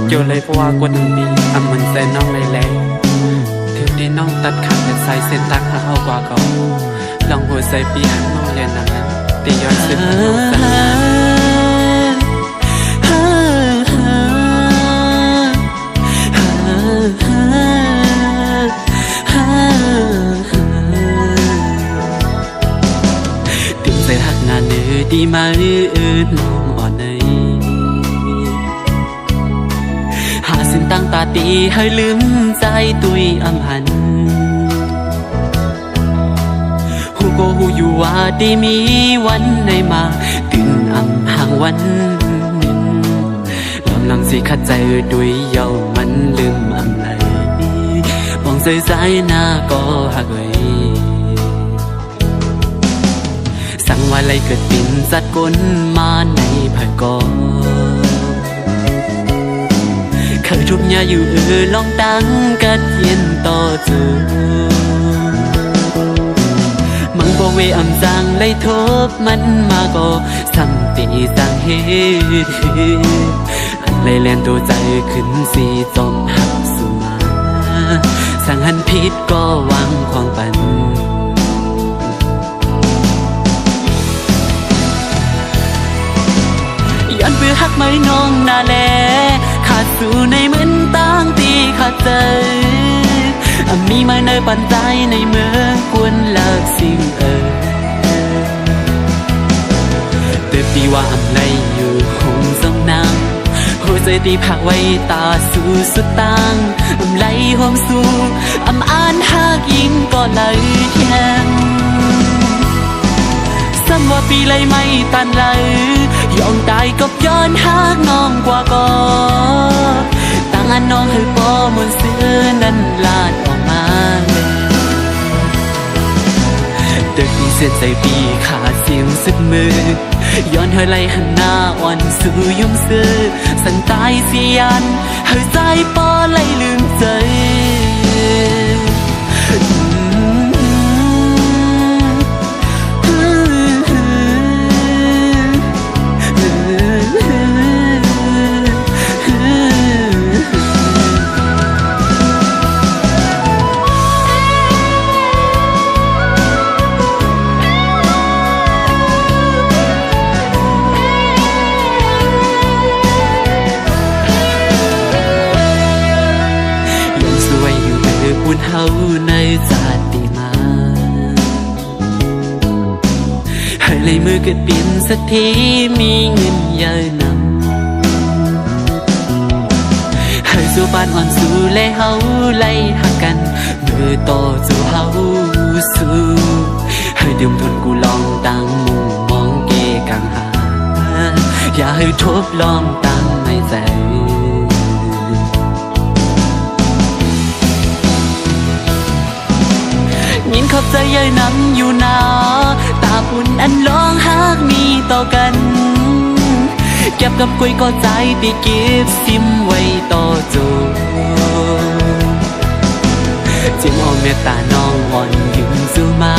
โยเลยเพราะว่าคนหนึ่งดีมันใส่น้องเลยแหละถึงที่น้องตัดขาดแต่ใส่เส้นตักหาเอากว่าเขาลองหัวใส่ปีหันน้องเรียนนั้นตีย้อนซึ้งน้องสั่งถึงใส่หักงานเนื้อดีมาอื่นน้องอ่อนในหาสินตั้งตาตีให้ลืมใจตุยอำหันหูก็หูอยู่ว่าได้มีวันในมาตื่นอำห่างวันหนึ่งลำลังสิขัดใจตุยเยามันลืมอำไหลมองใจใจหน้าก็หักเลยสั่งว่าไรเกิดปิ่นจัดก้นมาในภายกอเคยทุบยาอยู่ลองตั้งกัดเย็นต่อจูมังบ่เวอำจังเลยทบมันมาก็สัมตีสังเหตุอันเลยแลนตัวใจขึ้นสีจอมหักสุมาสั่งหันผิดก็วางความปันย้อนเบื่อหักไม่น้องนาแลขาดสู่ในเหมือนตั้งตีขาดใจมีมาในปันใจในเมืองกวนเลิกสิ่งเติบตีว่าอำไรอยู่คงทรงนางหัวใจตีผักไว้ตาสู่สุดตังไหลหอมสู่อ่านหากยิงก็เลยแข็งซ้ำว่าปีเลยไม่ตันเลยยอมตายกับย้อนหากน้องกว่าก่อตั้งอันน้องให้ปอมนเสื้อนั้นลาดออกมาเลยเด็กมีเส้นใจปีขาดเสียงสึกมือย้อนเธอไล่หันหน้าอ่อนสู่ยุ่งซื้อสันตายเสียนเธอใจปอไล่ลืมใจบุญเฮาในชาติมาให้เลยมือเกิดเปลี่ยนสักทีมีเงินเยอะนำให้สู่บ้านอ่อนสู่และเฮาไล่หักกันมือต่อสู่เฮาสู่ให้ดื่มทนกูลองตั้งมุมมองเกกังหาอย่าให้ทบลองตั้งในใจยินขอบใจยายนั่งอยู่นาตาปุ่นอันร้องหากมีต่อกันเก็บกับกุยก็ใจที่เก็บซิมไว้ต่อจูจึงเอาเมตตาน้องอ่อนยืมสู้มา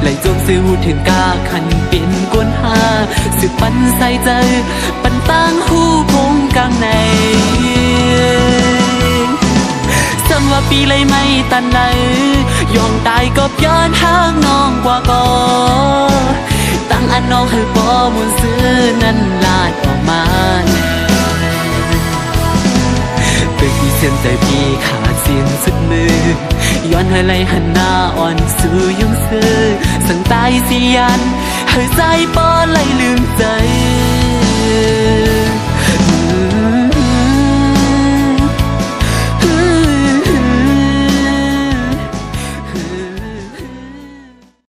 ไหลจงซื้อหูถึงกาขันเป็นกวนหาสืบปันใส่ใจปันตั้งหูพงกลางในซ้ำว่าปีเลยไม่ตันเลยยอมตายก็ย้อนหางน้องกว่าก่อตั้งอันน้องให้ปอมุนซื้อนั้นลาดออกมาตึกที่เส้นใจพี่ขาดเสียงสุดมือย้อนให้ไหลหันหน้าอ่อนสู่ยุ่งซื้อสังตายเสียนให้ใจปอไหลลืมใจ